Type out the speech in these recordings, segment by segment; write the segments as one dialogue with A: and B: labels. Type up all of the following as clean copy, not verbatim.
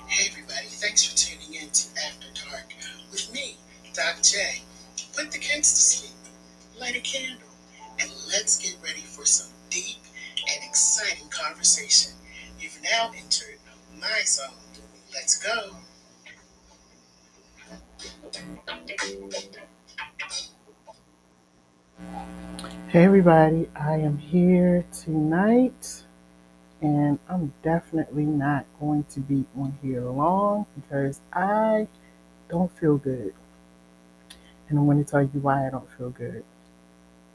A: Hey everybody, thanks for tuning in to After Dark with me, DocJ. Put the kids to sleep, light a candle, and let's get ready for some deep and exciting conversation. You've now entered my zone. Let's go. Hey everybody, I am here tonight and I'm definitely not going to be on here long because I don't feel good. And I'm going to tell you why I don't feel good.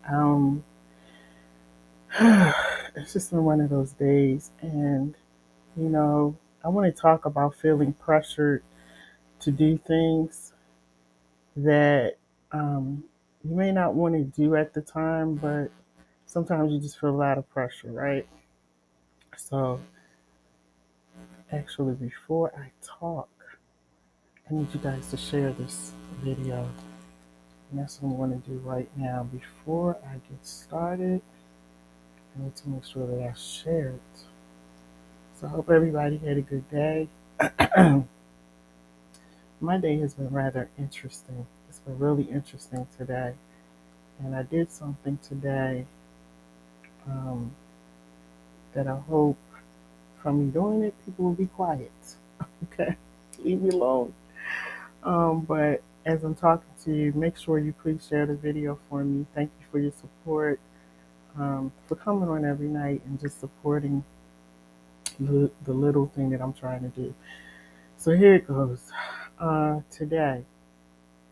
A: Um, it's just been one of those days, and you know, I want to talk about feeling pressured to do things that you may not want to do at the time, but sometimes you just feel a lot of pressure, right? So, actually, before I talk, I need you guys to share this video, and that's what I'm going to do right now. Before I get started, I need to make sure that I share it. So, I hope everybody had a good day. My day has been rather interesting. It's been really interesting today. And I did something today um, that I hope from me doing it, people will be quiet. Okay? Leave me alone. But as I'm talking to you, make sure you please share the video for me. Thank you for your support, for coming on every night and just supporting the little thing that I'm trying to do. So here it goes. Today,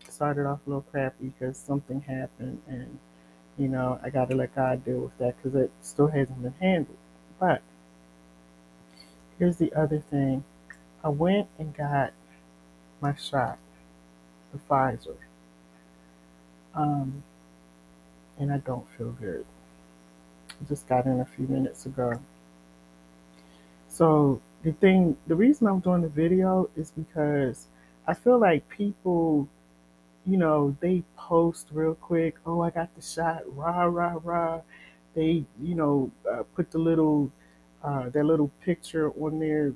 A: started off a little crappy because something happened and I got to let God deal with that because it still hasn't been handled. But here's the other thing. I went and got my shot, the Pfizer, um, and I don't feel good. I just got in a few minutes ago. So the reason I'm doing the video is because I feel like people, they post real quick, oh, I got the shot, rah, rah, rah. They, put their little picture on their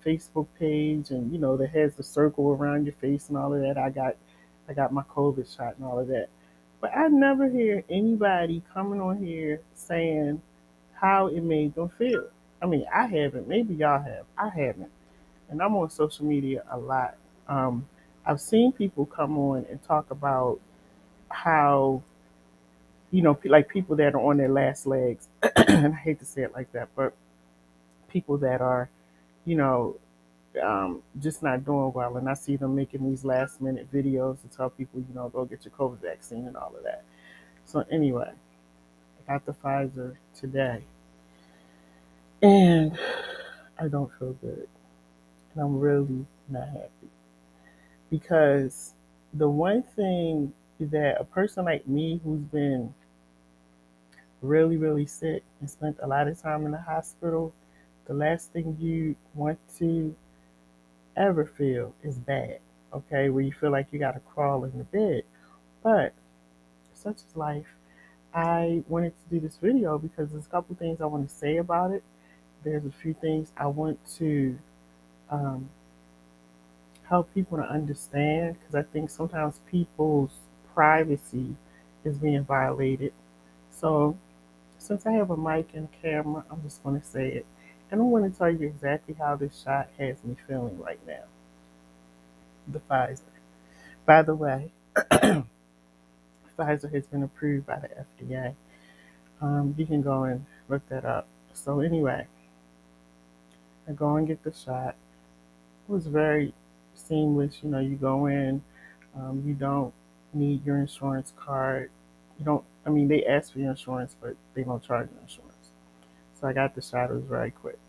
A: Facebook page, and that has the circle around your face and all of that. I got my COVID shot and all of that, but I never hear anybody coming on here saying how it made them feel. I mean, I haven't. Maybe y'all have. I haven't, and I'm on social media a lot. Um, I've seen people come on and talk about how like people that are on their last legs, and I hate to say it like that, but people that are you know just not doing well. And I see them making these last minute videos to tell people, go get your COVID vaccine and all of that. So anyway, I got the Pfizer today and I don't feel good. And I'm really not happy because the one thing that a person like me who's been really, really sick and spent a lot of time in the hospital, the last thing you want to ever feel is bad. Okay, where you feel like you got to crawl in the bed. But such is life. I wanted to do this video because there's a couple things I want to say about it. There's a few things I want to um, help people to understand because I think sometimes people's privacy is being violated. So, since I have a mic and a camera, I'm just going to say it. And I'm going to tell you exactly how this shot has me feeling right now. The Pfizer. By the way, Pfizer has been approved by the FDA. You can go and look that up. So anyway, I go and get the shot. It was very seamless. You go in, you don't need your insurance card. You don't. I mean, they ask for your insurance, but they don't charge your insurance. So I got the shot. It was very quick,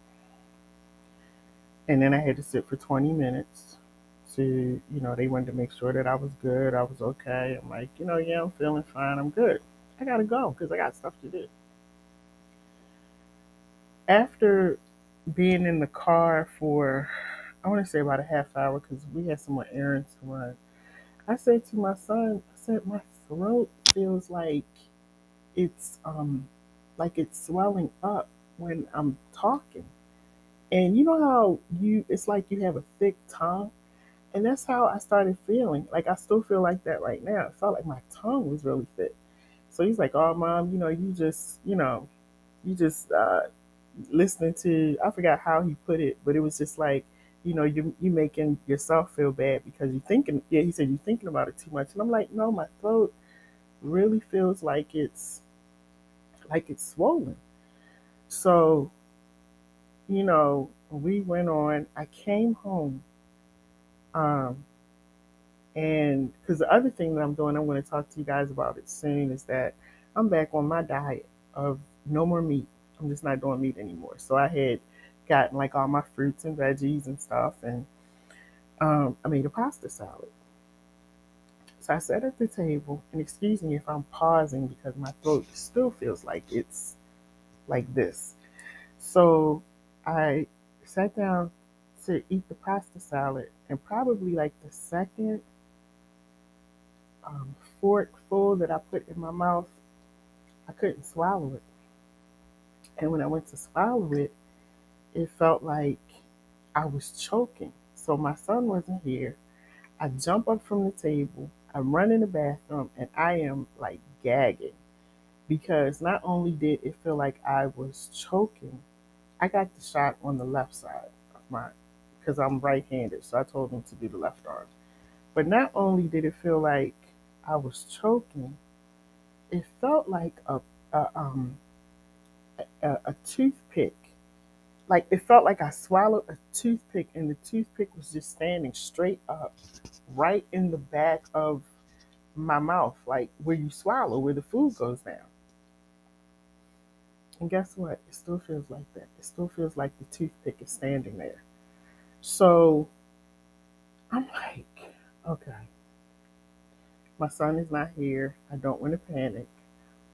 A: and then I had to sit for 20 minutes. They wanted to make sure that I was good. I was okay. I'm like, yeah, I'm feeling fine. I'm good. I gotta go because I got stuff to do. After being in the car for, I want to say about a half hour because we had some more errands to run, I said to my son, I said, my throat feels like it's like it's swelling up when I'm talking. And you know how it's like you have a thick tongue? And that's how I started feeling. Like I still feel like that right now. It felt like my tongue was really thick. So he's like, "Oh, mom, you just listening to." I forgot how he put it, but it was just like, you making yourself feel bad because you thinking. Yeah, he said you're thinking about it too much, and I'm like, no, my throat really feels like it's swollen. So we went on. I came home, um, and because the other thing that I'm doing, I'm going to talk to you guys about it soon, is that I'm back on my diet of no more meat. I'm just not doing meat anymore. So I had gotten like all my fruits and veggies and stuff, and I made a pasta salad. So I sat at the table, and excuse me if I'm pausing because my throat still feels like it's like this. So I sat down to eat the pasta salad, and probably like the second fork full that I put in my mouth, I couldn't swallow it. And when I went to swallow it, it felt like I was choking. So my son wasn't here. I jump up from the table, I run in the bathroom, and I am like gagging because not only did it feel like I was choking, I got the shot on the left side of mine because I'm right handed. So I told him to do the left arm. But not only did it feel like I was choking, it felt like a, um, a toothpick. Like it felt like I swallowed a toothpick and the toothpick was just standing straight up right in the back of my mouth, like where you swallow, where the food goes down. And guess what? It still feels like that. It still feels like the toothpick is standing there. So I'm like, okay, my son is not here. I don't want to panic,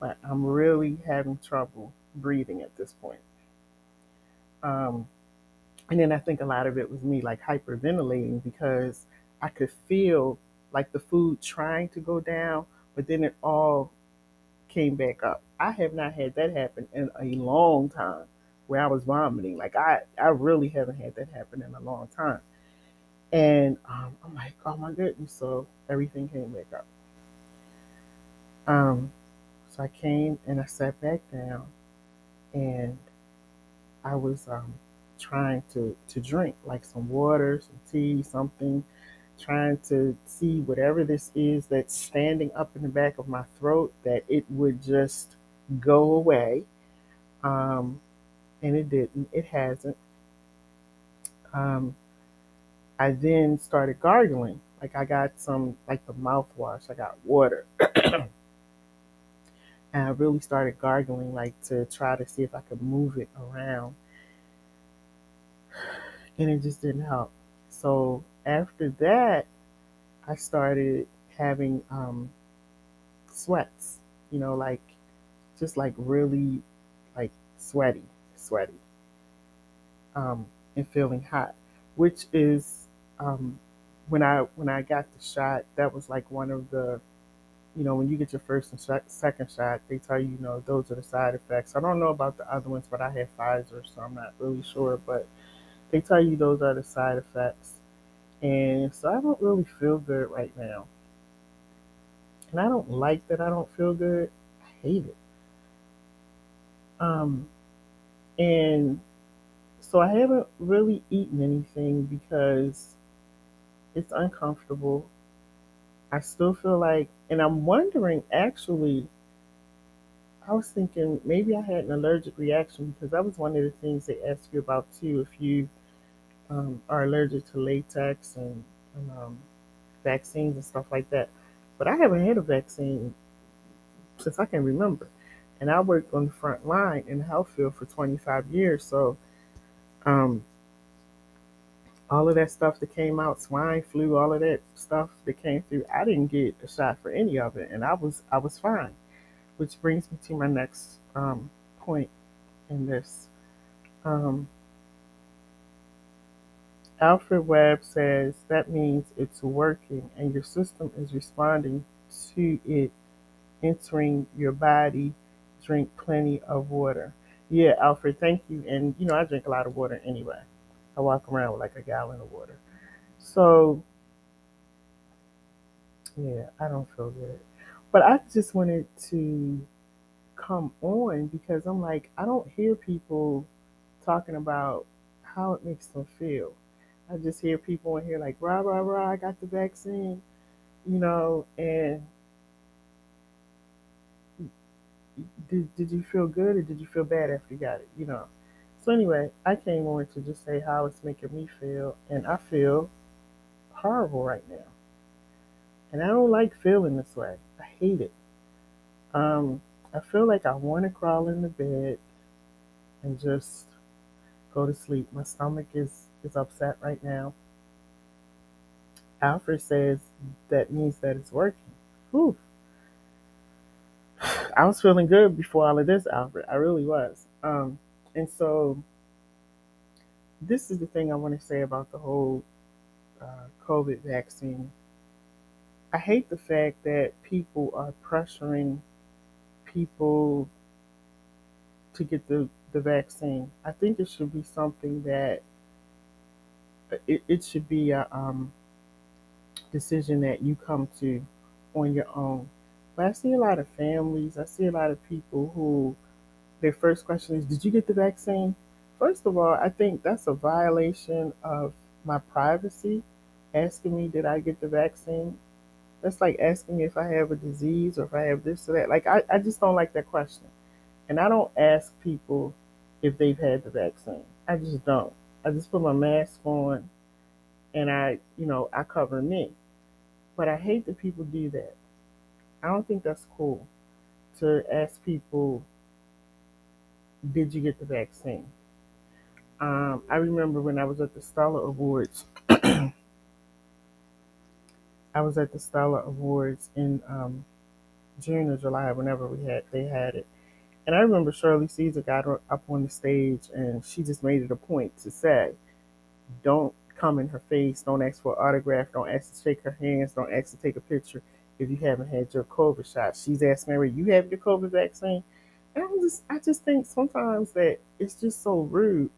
A: but I'm really having trouble breathing at this point. Um, And then I think a lot of it was me like hyperventilating because I could feel like the food trying to go down, but then it all came back up. I have not had that happen in a long time where I was vomiting. Like I really haven't had that happen in a long time. And I'm like, oh my goodness. So everything came back up. Um, so I came and I sat back down and I was trying to drink like some water, some tea, something, trying to see whatever this is that's standing up in the back of my throat that it would just go away. Um, and it didn't. It hasn't. Um, I then started gargling. Like I got some like the mouthwash. I got water, and I really started gargling like to try to see if I could move it around, and it just didn't help. So after that, I started having sweats, like just like really like sweaty, and feeling hot, which is when I got the shot, that was like one of the when you get your first and second shot, they tell you, those are the side effects. I don't know about the other ones, but I had Pfizer, so I'm not really sure. But they tell you those are the side effects, and so I don't really feel good right now. And I don't like that I don't feel good. I hate it. Um, and so I haven't really eaten anything because it's uncomfortable. I still feel like, and I'm wondering actually, I was thinking maybe I had an allergic reaction because that was one of the things they ask you about too if you are allergic to latex and vaccines and stuff like that. But I haven't had a vaccine since I can remember. And I worked on the front line in the health field for 25 years. So um, all of that stuff that came out, swine flu, all of that stuff that came through, I didn't get a shot for any of it, and I was fine. Which brings me to my next point in this. Um, Alfred Webb says that means it's working, and your system is responding to it entering your body Drink plenty of water. Yeah, Alfred, thank you. And I drink a lot of water anyway. I walk around with like a gallon of water. So yeah, I don't feel good. But I just wanted to come on because I'm like, I don't hear people talking about how it makes them feel. I just hear people in here like, rah, rah, rah, I got the vaccine, and did you feel good or did you feel bad after you got it? So anyway, I came on to just say how it's making me feel, and I feel horrible right now. And I don't like feeling this way. I hate it. Um, I feel like I want to crawl in the bed and just go to sleep. My stomach is upset right now. Alfred says that means that it's working. Whew. I was feeling good before all of this, Alfred. I really was. And so this is the thing I want to say about the whole COVID vaccine. I hate the fact that people are pressuring people to get the vaccine. I think it should be something that it should be a decision that you come to on your own. But I see a lot of families, I see a lot of people who their first question is, did you get the vaccine? First of all, I think that's a violation of my privacy, asking me, did I get the vaccine? That's like asking me if I have a disease or if I have this or that. Like, I just don't like that question. And I don't ask people if they've had the vaccine. I just don't. I just put my mask on and I cover me. But I hate that people do that. I don't think that's cool to ask people, did you get the vaccine? I remember when I was at the Stella Awards. I was at the Stella Awards in June or July, whenever they had it. And I remember Shirley Caesar got up on the stage and she just made it a point to say, don't come in her face, don't ask for an autograph, don't ask to shake her hands, don't ask to take a picture if you haven't had your COVID shot. She's asking me, you have your COVID vaccine? And I just think sometimes that it's just so rude.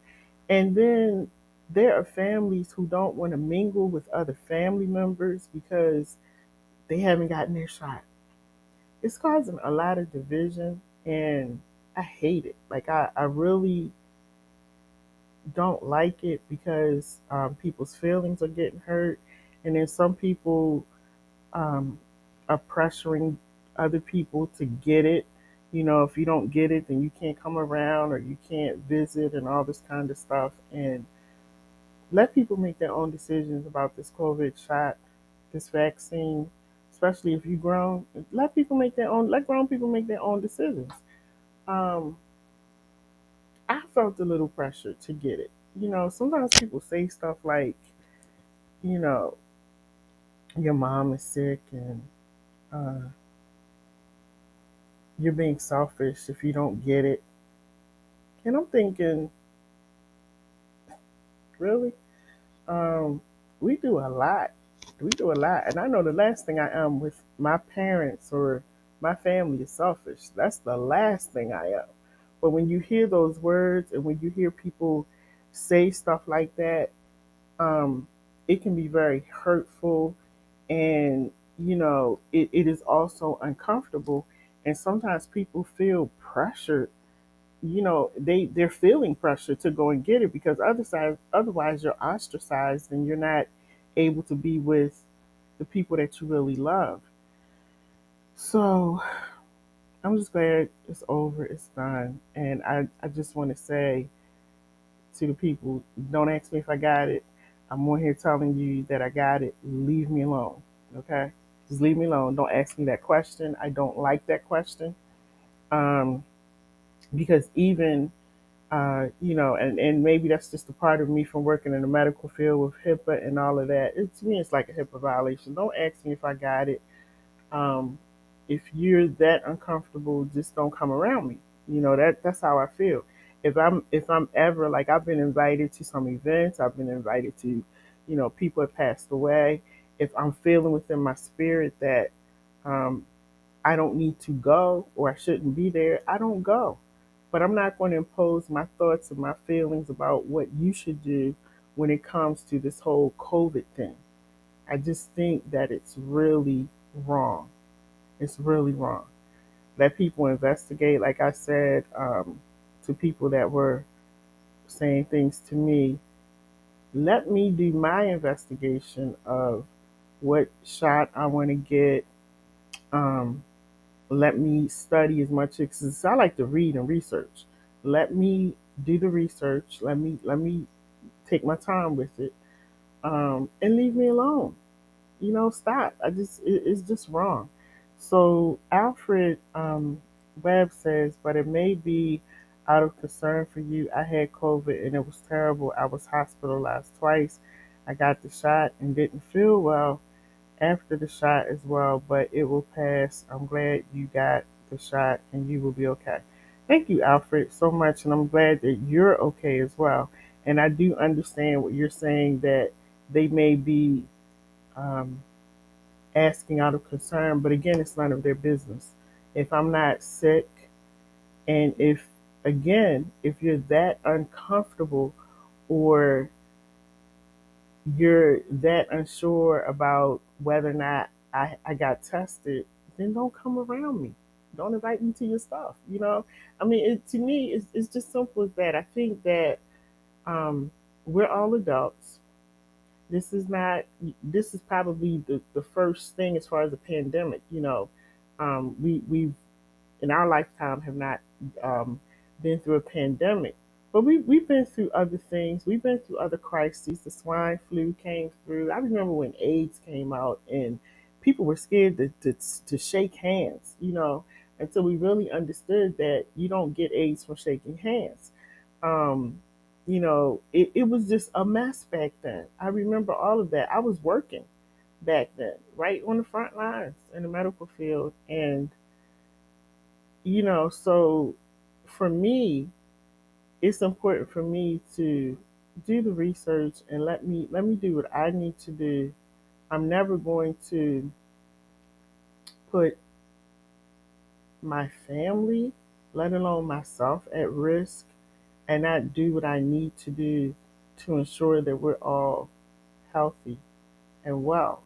A: And then there are families who don't want to mingle with other family members because they haven't gotten their shot. It's causing a lot of division, and I hate it. Like, I really don't like it because people's feelings are getting hurt. And then some people um, are pressuring other people to get it. If you don't get it, then you can't come around or you can't visit and all this kind of stuff. And let people make their own decisions about this COVID shot, this vaccine, especially if you're grown. Let grown people make their own decisions. Um, I felt a little pressure to get it. Sometimes people say stuff like, you know, your mom is sick and uh, you're being selfish if you don't get it. And I'm thinking, really? Um, we do a lot. We do a lot. And I know the last thing I am with my parents or my family is selfish. That's the last thing I am. But when you hear those words and when you hear people say stuff like that, um, it can be very hurtful and it is also uncomfortable. And sometimes people feel pressured, they're feeling pressure to go and get it because otherwise you're ostracized and you're not able to be with the people that you really love. So I'm just glad it's over, it's done. And I just want to say to the people, don't ask me if I got it. I'm on here telling you that I got it. Leave me alone. Okay? Just leave me alone. Don't ask me that question. I don't like that question. Um, because even and maybe that's just a part of me from working in the medical field with HIPAA and all of that. To me, it's like a HIPAA violation. Don't ask me if I got it. Um, if you're that uncomfortable, just don't come around me. That's how I feel. If I'm ever like I've been invited to some events, I've been invited to, people have passed away. If I'm feeling within my spirit that um, I don't need to go or I shouldn't be there, I don't go. But I'm not going to impose my thoughts and my feelings about what you should do when it comes to this whole COVID thing. I just think that it's really wrong. It's really wrong. Let people investigate, like I said, to people that were saying things to me. Let me do my investigation of what shot I want to get. Um, Let me study as much as I like to read and research. Let me do the research. Let me take my time with it, and leave me alone. Stop. It's just wrong. So Alfred Webb says, but it may be out of concern for you. I had COVID and it was terrible. I was hospitalized twice. I got the shot and didn't feel well after the shot as well, but it will pass. I'm glad you got the shot and you will be okay. Thank you, Alfred, so much, and I'm glad that you're okay as well. And I do understand what you're saying, that they may be um, asking out of concern, but again, it's none of their business. If I'm not sick, and if you're that uncomfortable or you're that unsure about whether or not I got tested, then don't come around me. Don't invite me to your stuff. I mean, to me, it's just simple as that. I think that um, we're all adults. This is probably the first thing as far as the pandemic. We've in our lifetime have not um, been through a pandemic, but we've been through other things. We've been through other crises. The swine flu came through. I remember when AIDS came out and people were scared to shake hands, until we really understood that you don't get AIDS from shaking hands. Um, it was just a mess back then. I remember all of that. I was working back then, right on the front lines in the medical field. And so for me, it's important for me to do the research and let me do what I need to do. I'm never going to put my family, let alone myself, at risk and not do what I need to do to ensure that we're all healthy and well.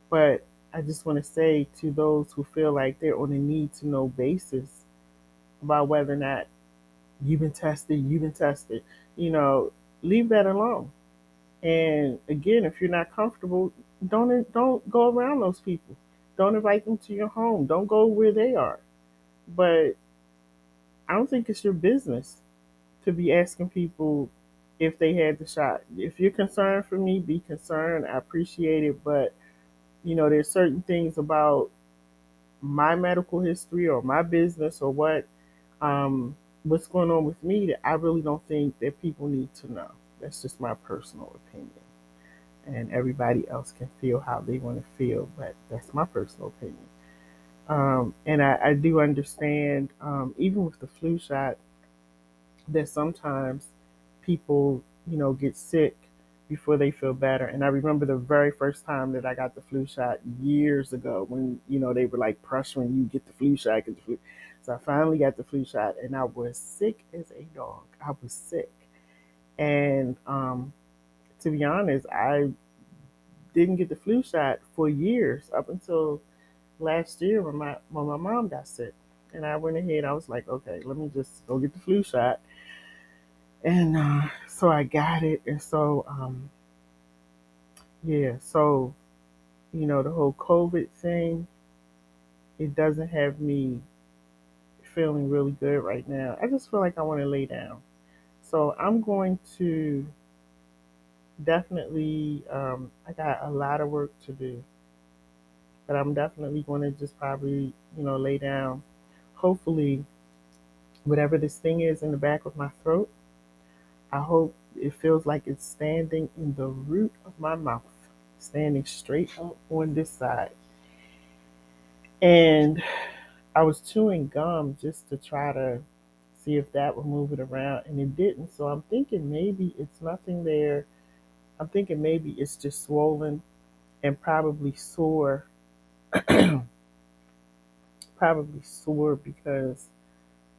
A: But I just want to say to those who feel like they're on a need to know basis about whether or not you've been tested, you know, leave that alone. And again, if you're not comfortable, don't go around those people. Don't invite them to your home. Don't go where they are. But I don't think it's your business to be asking people if they had the shot. If you're concerned for me, be concerned. I appreciate it, but there's certain things about my medical history or my business or what's going on with me that I really don't think that people need to know. That's just my personal opinion. And everybody else can feel how they want to feel, but that's my personal opinion. And I do understand, even with the flu shot, that sometimes people, get sick before they feel better. And I remember the very first time that I got the flu shot years ago when, they were like pressuring you get the flu shot, get the flu. So I finally got the flu shot and I was sick as a dog. I was sick. And to be honest, I didn't get the flu shot for years up until last year when my mom got sick. And I went ahead, I was like, okay, let me just go get the flu shot. And so I got it. And so, yeah, so, the whole COVID thing, it doesn't have me feeling really good right now. I just feel like I want to lay down. So I'm going to definitely, I got a lot of work to do, but I'm definitely going to just probably, lay down. Hopefully, whatever this thing is in the back of my throat, I hope it feels like it's standing in the root of my mouth, standing straight up on this side. And I was chewing gum just to try to see if that would move it around, and it didn't. So I'm thinking maybe it's nothing there. I'm thinking maybe it's just swollen and probably sore probably sore because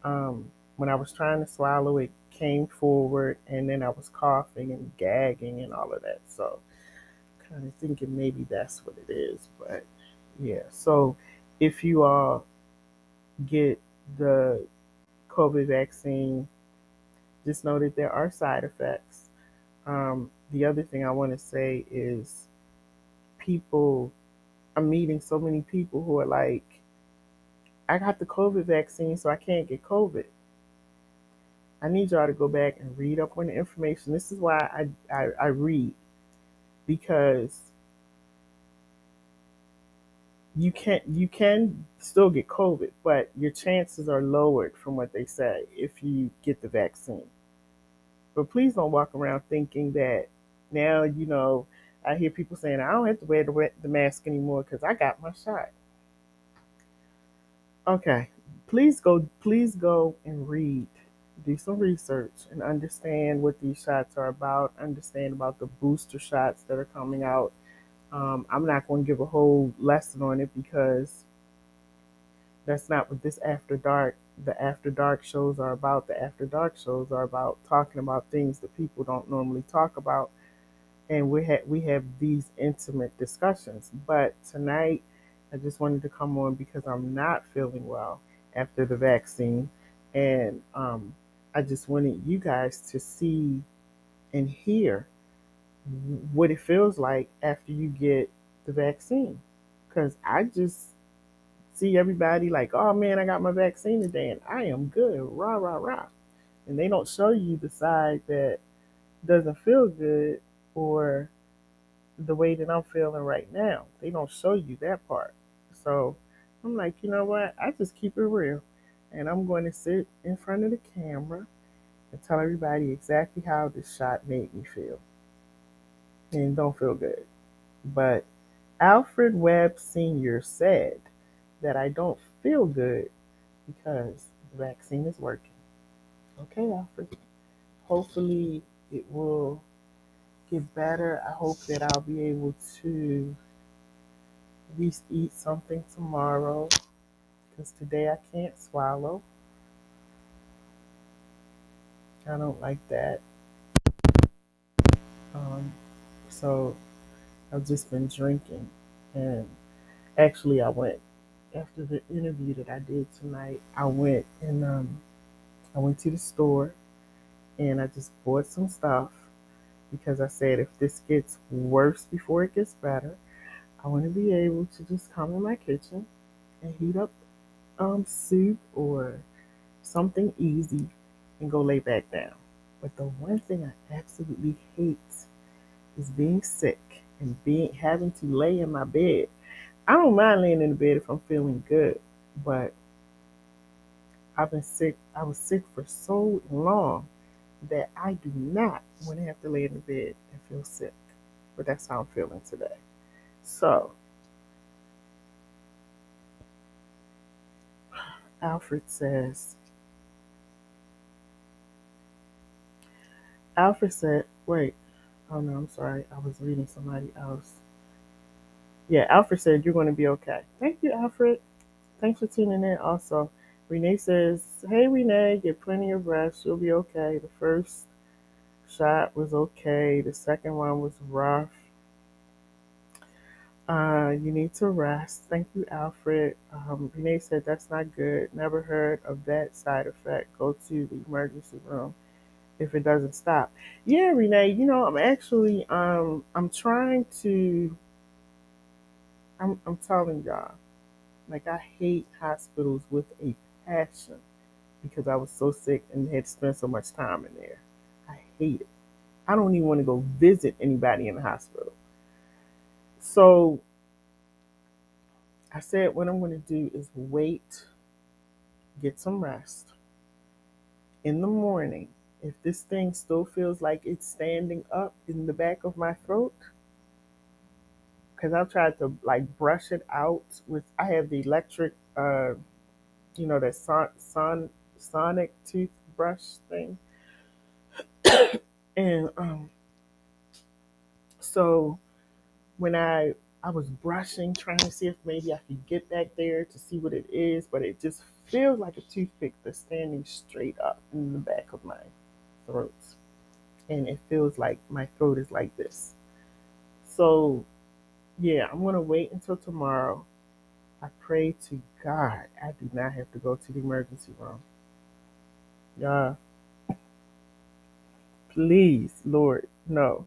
A: when I was trying to swallow, it came forward, and then I was coughing and gagging and all of that. So, kind of thinking maybe that's what it is. But yeah, so if you all get the COVID vaccine, just know that there are side effects. The other thing I want to say is people, I'm meeting so many people who are like, I got the COVID vaccine, so I can't get COVID. I need y'all to go back and read up on the information. This is why I read, because you can still get COVID, but your chances are lowered from what they say if you get the vaccine. But please don't walk around thinking that now, I hear people saying, I don't have to wear the mask anymore because I got my shot. Okay, please go and read, do some research, and understand what these shots are about. Understand about the booster shots that are coming out. I'm not going to give a whole lesson on it because that's not what this After Dark. The After Dark shows are about. The After Dark shows are about talking about things that people don't normally talk about, and we have these intimate discussions. But tonight, I just wanted to come on because I'm not feeling well after the vaccine, and I just wanted you guys to see and hear what it feels like after you get the vaccine. Because I just see everybody like, oh man, I got my vaccine today and I am good, rah rah rah, and they don't show you the side that doesn't feel good, or the way that I'm feeling right now. They don't show you that part. So I'm like, you know what? I just keep it real. And I'm going to sit in front of the camera and tell everybody exactly how this shot made me feel. And it don't feel good. But Alfred Webb Sr. said that I don't feel good because the vaccine is working. Okay, Alfred. Hopefully it will get better. I hope that I'll be able to at least eat something tomorrow because today I can't swallow. I don't like that. Um, so I've just been drinking. And actually, I went after the interview that I did tonight. I went to the store and I just bought some stuff because I said if this gets worse before it gets better, I want to be able to just come in my kitchen and heat up soup or something easy and go lay back down. But the one thing I absolutely hate is being sick and being having to lay in my bed. I don't mind laying in the bed if I'm feeling good, but I've been sick. I was sick for so long that I do not want to have to lay in the bed and feel sick. But that's how I'm feeling today. So Alfred says, Alfred said, wait, oh no, I'm sorry. I was reading somebody else. Yeah, Alfred said, you're going to be okay. Thank you, Alfred. Thanks for tuning in also. Renee says, hey, Renee, get plenty of rest. You'll be okay. The first shot was okay. The second one was rough. You need to rest. Thank you, Alfred. Renee said, that's not good. Never heard of that side effect. Go to the emergency room if it doesn't stop. Yeah, Renee, I'm trying to, I'm telling y'all, like, I hate hospitals with a passion because I was so sick and had spent so much time in there. I hate it. I don't even want to go visit anybody in the hospital. So I said, what I'm going to do is wait, get some rest. In the morning, if this thing still feels like it's standing up in the back of my throat, because I've tried to like brush it out with, I have the electric, that sonic toothbrush thing. And so when I I was brushing, trying to see if maybe I could get back there to see what it is, but it just feels like a toothpick that's standing straight up in the back of my throat. And it feels like my throat is like this. So, yeah, I'm going to wait until tomorrow. I pray to God I do not have to go to the emergency room. God, please, Lord, no.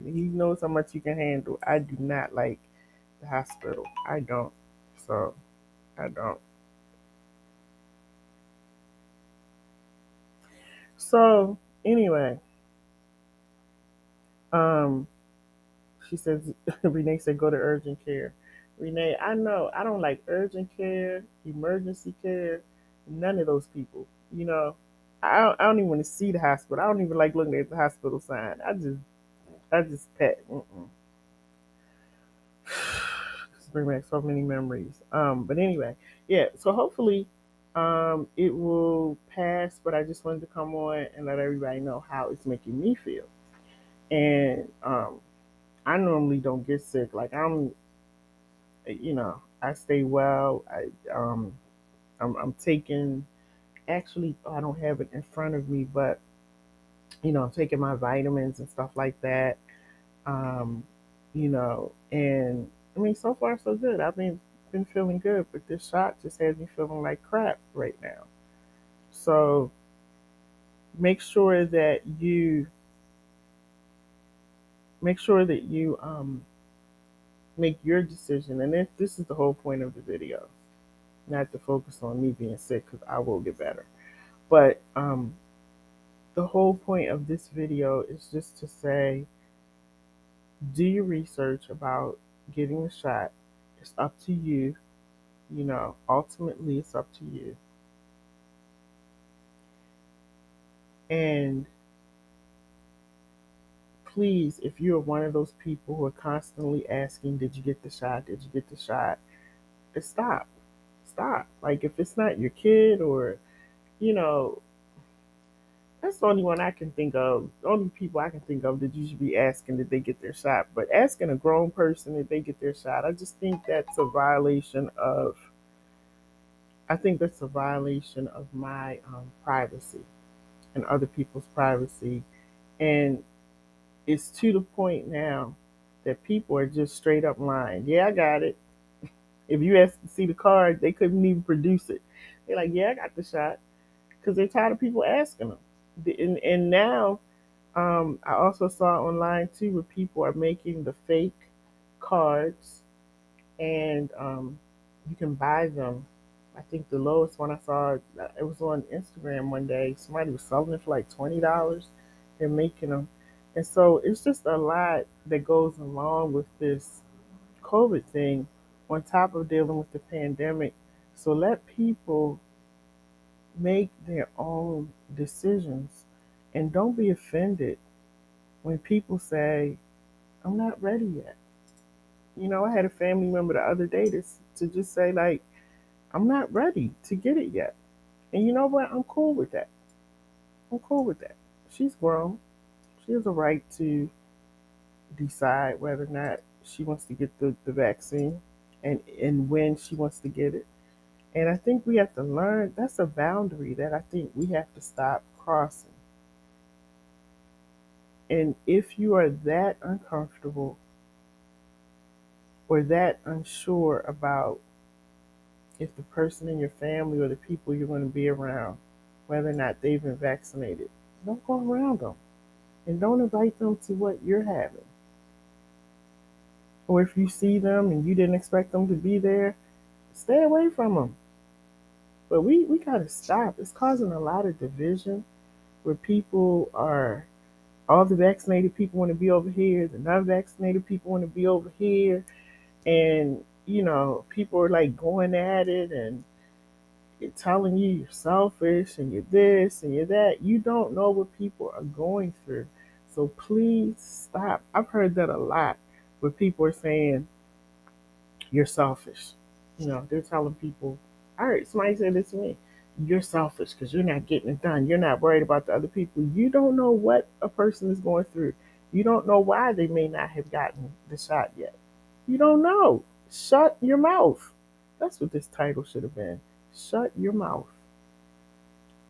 A: He knows how much you can handle. I do not like the hospital. I don't. So, I don't. So, anyway, um, she says, Renee said, go to urgent care. Renee, I know I don't like urgent care, emergency care, none of those people. You know, I don't even want to see the hospital. I don't even like looking at the hospital sign. I just pet. Just bring back so many memories. But anyway, yeah. So hopefully, it will pass. But I just wanted to come on and let everybody know how it's making me feel. And I normally don't get sick. Like I stay well. I'm taking. Actually, I don't have it in front of me, but I'm taking my vitamins and stuff like that. Um, and I mean, so far so good. I've been feeling good, but this shot just has me feeling like crap right now. So make sure that you make your decision. And if this is the whole point of the video, not to focus on me being sick because I will get better. But the whole point of this video is just to say, do your research about getting a shot. It's up to you. Ultimately, it's up to you. And please, if you're one of those people who are constantly asking, did you get the shot? Did you get the shot? Just stop. Stop. Like, if it's not your kid or, you know, that's the only one I can think of. The only people I can think of that you should be asking did they get their shot. But asking a grown person if they get their shot, I just think that's a violation of. I think that's a violation of my privacy and other people's privacy, and it's to the point now that people are just straight up lying. Yeah, I got it. If you ask to see the card, they couldn't even produce it. They're like, yeah, I got the shot because they're tired of people asking them. And now I also saw online too where people are making the fake cards, and you can buy them. I think the lowest one I saw, it was on Instagram one day. Somebody was selling it for like $20. They're making them, and so it's just a lot that goes along with this COVID thing, on top of dealing with the pandemic. So let people make their own decisions, and don't be offended when people say, I'm not ready yet. I had a family member the other day to just say, like, I'm not ready to get it yet. And you know what? I'm cool with that. I'm cool with that. She's grown. She has a right to decide whether or not she wants to get the vaccine, and when she wants to get it. And I think we have to learn that's a boundary that I think we have to stop crossing. And if you are that uncomfortable or that unsure about if the person in your family or the people you're going to be around, whether or not they've been vaccinated, don't go around them and don't invite them to what you're having. Or if you see them and you didn't expect them to be there, stay away from them. But we got to stop. It's causing a lot of division where people are, all the vaccinated people want to be over here, the non vaccinated people want to be over here. And, people are like going at it and telling you you're selfish and you're this and you're that. You don't know what people are going through. So please stop. I've heard that a lot where people are saying you're selfish. They're telling people, all right, somebody said this to me. You're selfish because you're not getting it done. You're not worried about the other people. You don't know what a person is going through. You don't know why they may not have gotten the shot yet. You don't know. Shut your mouth. That's what this title should have been. Shut your mouth.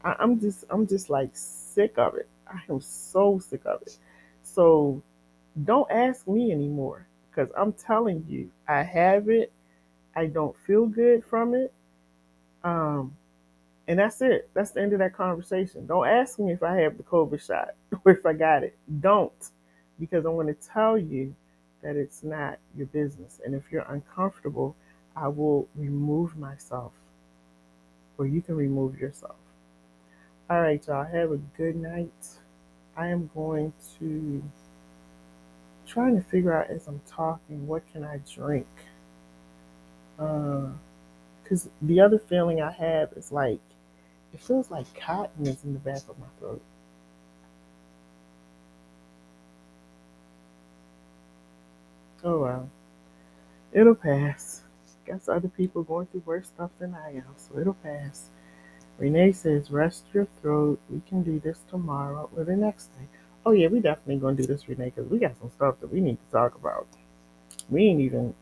A: I'm just like sick of it. I am so sick of it. So don't ask me anymore because I'm telling you, I have it. I don't feel good from it. Um, and that's it. That's the end of that conversation. Don't ask me if I have the COVID shot or if I got it. Don't, because I'm going to tell you that it's not your business. And if you're uncomfortable, I will remove myself, or you can remove yourself. All right, y'all. Have a good night. I am going to trying to figure out as I'm talking what can I drink. Because the other feeling I have is like it feels like cotton is in the back of my throat. Oh well, it'll pass. Guess other people going through worse stuff than I am, so it'll pass. Renee says, rest your throat. We can do this tomorrow or the next day. Oh yeah, we definitely gonna do this, Renee, because we got some stuff that we need to talk about. We ain't even.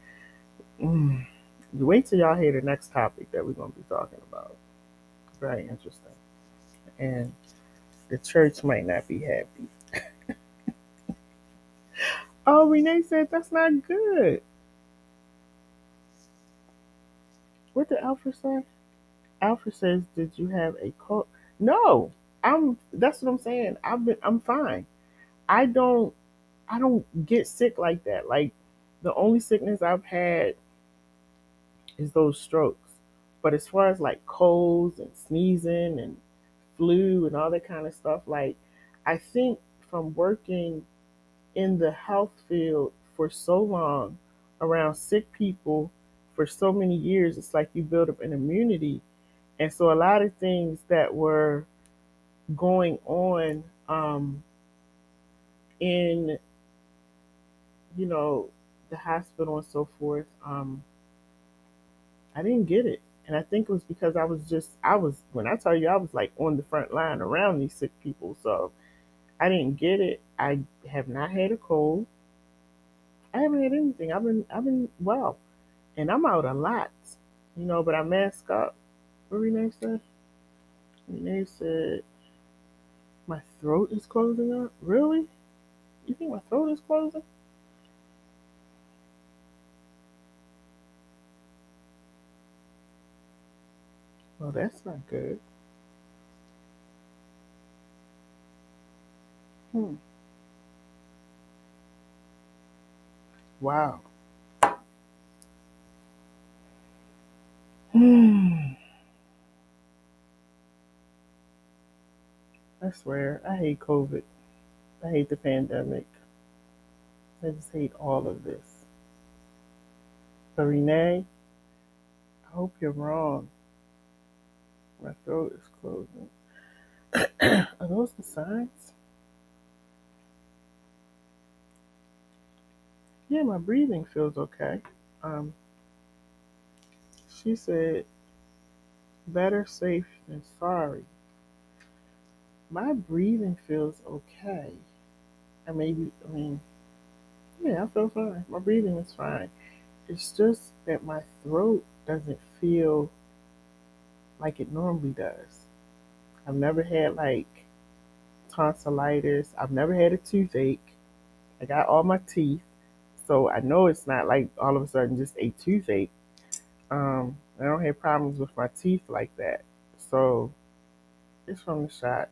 A: Mm, you wait till y'all hear the next topic that we're gonna be talking about. Very interesting, and the church might not be happy. Oh, Renee said that's not good. What did Alfred say? Alfred says, "Did you have a cold?" No, I'm. That's what I'm saying. I'm fine. I don't. I don't get sick like that. Like the only sickness I've had is those strokes. But as far as like colds and sneezing and flu and all that kind of stuff, like I think from working in the health field for so long around sick people for so many years, it's like you build up an immunity. And so a lot of things that were going on in, you know, the hospital and so forth, I didn't get it. And I think it was because I was, when I tell you, I was like on the front line around these sick people. So I didn't get it. I have not had a cold. I haven't had anything. I've been well. And I'm out a lot, but I mask up. What Renee said? Renee said, my throat is closing up? Really? You think my throat is closing? Well, that's not good. Hmm. Wow. Hmm. I swear, I hate COVID. I hate the pandemic. I just hate all of this. But Renee, I hope you're wrong. My throat is closing. Are those the signs? Yeah, my breathing feels okay. Um, she said, better safe than sorry. My breathing feels okay. I mean, yeah, I feel fine. My breathing is fine. It's just that my throat doesn't feel like it normally does. I've never had like tonsillitis. I've never had a toothache. I got all my teeth. So I know it's not like all of a sudden just a toothache. I don't have problems with my teeth like that. So it's from the shot.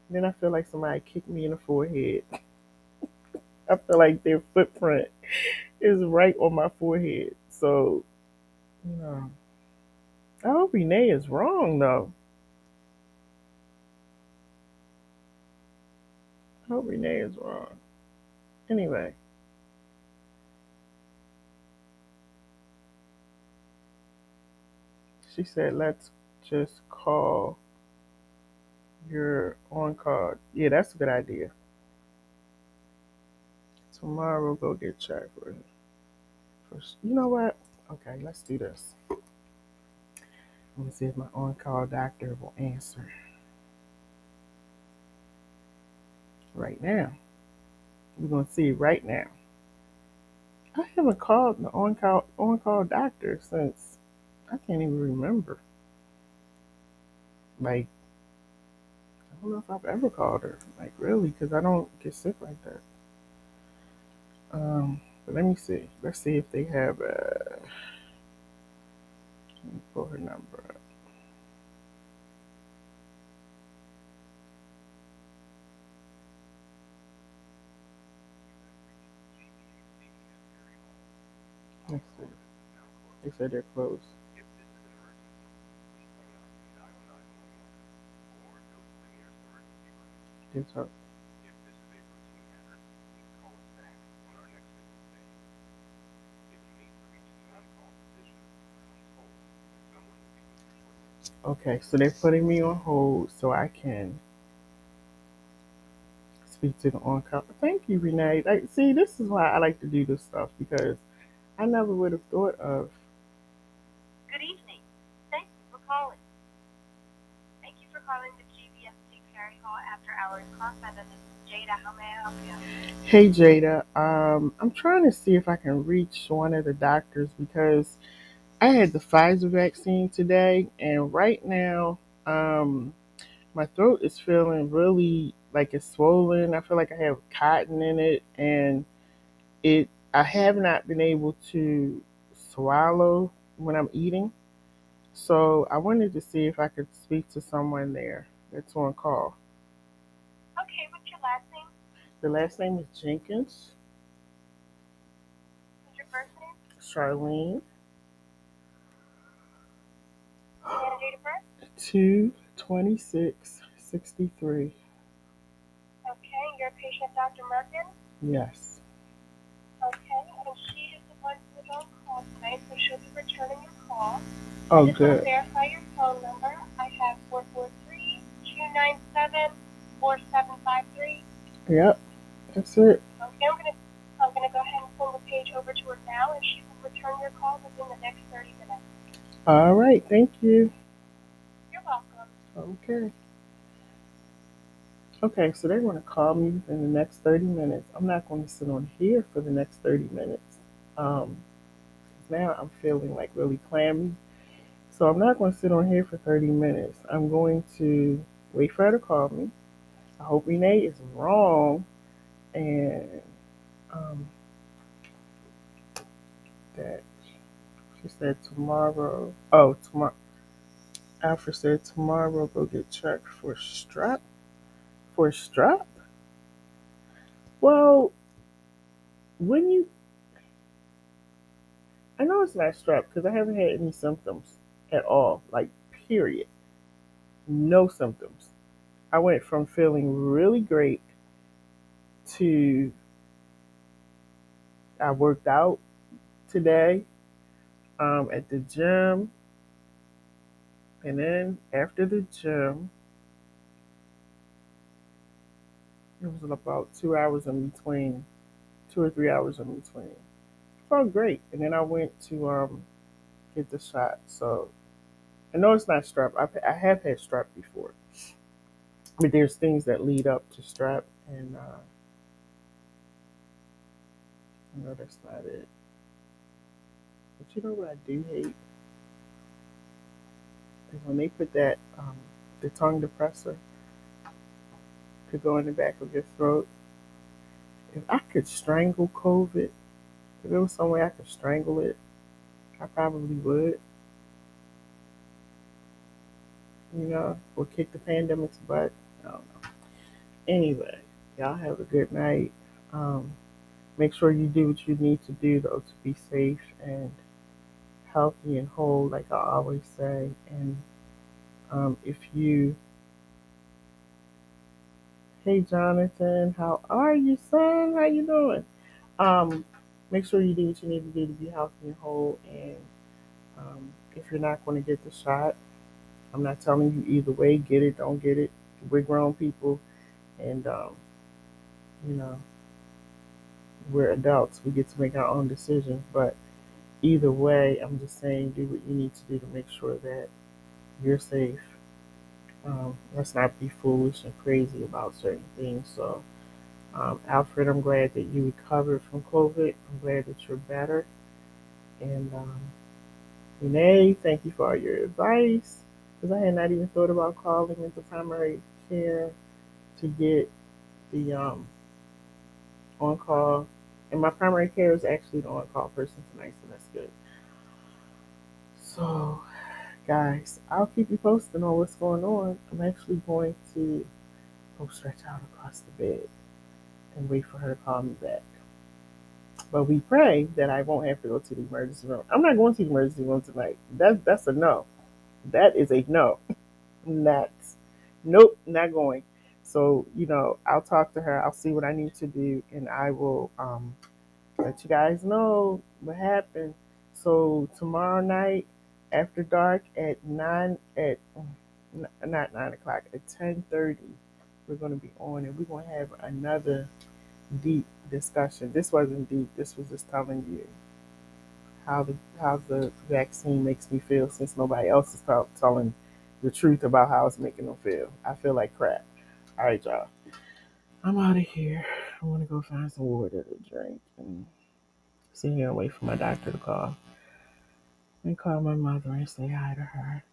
A: And then I feel like somebody kicked me in the forehead. I feel like their footprint is right on my forehead. So, you know, I hope Renee is wrong though. I hope Renee is wrong. Anyway, she said, let's just call your on call. Yeah, that's a good idea. Tomorrow, go get checked for. You know what? Okay, let's do this. Let me see if my on call doctor will answer right now. We're going to see right now. I haven't called the on call doctor since I can't even remember. Like, I don't know if I've ever called her. Like, really, because I don't get sick like that. But let me see. Let's see if they have let me pull her number up. Let's see. They said they're closed. It's up. Okay, so they're putting me on hold so I can speak to the on call. Thank you, Renee. Like, see, this is why I like to do this stuff because I never would have thought of. Good evening. Thank you for calling. Thank you for calling the GBFT Perry Hall After Hours call center. This is Jada. How may I help you? Hey, Jada. I'm trying to see if I can reach one of the doctors because I had the Pfizer vaccine today, and right now, my throat is feeling really like it's swollen. I feel like I have cotton in it, and it. I have not been able to swallow when I'm eating. So I wanted to see if I could speak to someone there that's on call. Okay, what's your last name? The last name is Jenkins. What's your first name? Charlene. And date of birth? 2/26/63. Okay, you're a patient of Dr. Merkin? Yes. Okay, and she is the one who is on call tonight, so she'll be returning your call. Oh, just good. To verify your phone number, I have 443-297-4753. Yep, that's it. Okay, I'm gonna go ahead and send the page over to her now, and she will return your call within the next 30 minutes. All right, thank you. You're welcome. Okay. Okay, so they're going to call me in the next 30 minutes. I'm not going to sit on here for the next 30 minutes. Um, Now I'm feeling like really clammy. So I'm not going to sit on here for 30 minutes. I'm going to wait for her to call me. I hope Renee is wrong and um, that she said tomorrow. Oh, tomorrow. Alfred said tomorrow go get checked for strep. For strep? Well, when you, I know it's not strep because I haven't had any symptoms at all. Like, period. No symptoms. I went from feeling really great to I worked out today at the gym, and then after the gym, it was about 2 hours in between, 2 or 3 hours in between. Felt great, and then I went to get the shot. So I know it's not strep. I have had strep before, but there's things that lead up to strep, and I know that's not it. But you know what I do hate is when they put that the tongue depressor to go in the back of your throat. If I could strangle COVID, if there was some way I could strangle it, I probably would. Or kick the pandemic's butt. I don't know. Anyway, y'all have a good night. Um, Make sure you do what you need to do though to be safe and healthy and whole, like I always say. And if you, hey Jonathan, how are you, son? How you doing? Um, Make sure you do what you need to do to be healthy and whole. And if you're not going to get the shot, I'm not telling you either way. Get it, don't get it. We're grown people, and you know we're adults. We get to make our own decisions. But either way, I'm just saying, do what you need to do to make sure that you're safe. Let's not be foolish and crazy about certain things. So Alfred, I'm glad that you recovered from COVID. I'm glad that you're better. And Renee, thank you for all your advice. Because I had not even thought about calling into primary care to get the on call. And my primary care is actually the on call person tonight, so that's good. So, guys, I'll keep you posted on what's going on. I'm actually going to go stretch out across the bed and wait for her to call me back. But we pray that I won't have to go to the emergency room. I'm not going to the emergency room tonight. That's a no. That is a no. That's nope, not going. So, I'll talk to her. I'll see what I need to do, and I will let you guys know what happened. So tomorrow night, after dark at not 9 o'clock at 10:30, we're going to be on, and we're going to have another deep discussion. This wasn't deep. This was just telling you how the vaccine makes me feel, since nobody else is telling the truth about how it's making them feel. I feel like crap. All right, y'all. I'm out of here. I want to go find some water to drink and sit here and wait for my doctor to call and call my mother and say hi to her.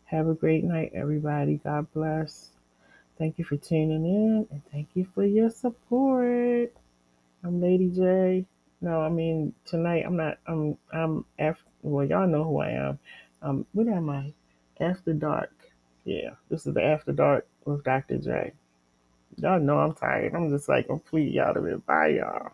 A: Have a great night, everybody. God bless. Thank you for tuning in, and thank you for your support. I'm Lady J. No, I mean tonight I'm not. I'm after. Well, y'all know who I am. What am I? After dark. Yeah, this is the after dark with Dr. J. Y'all know I'm tired. I'm just like, please, y'all to be bye, y'all.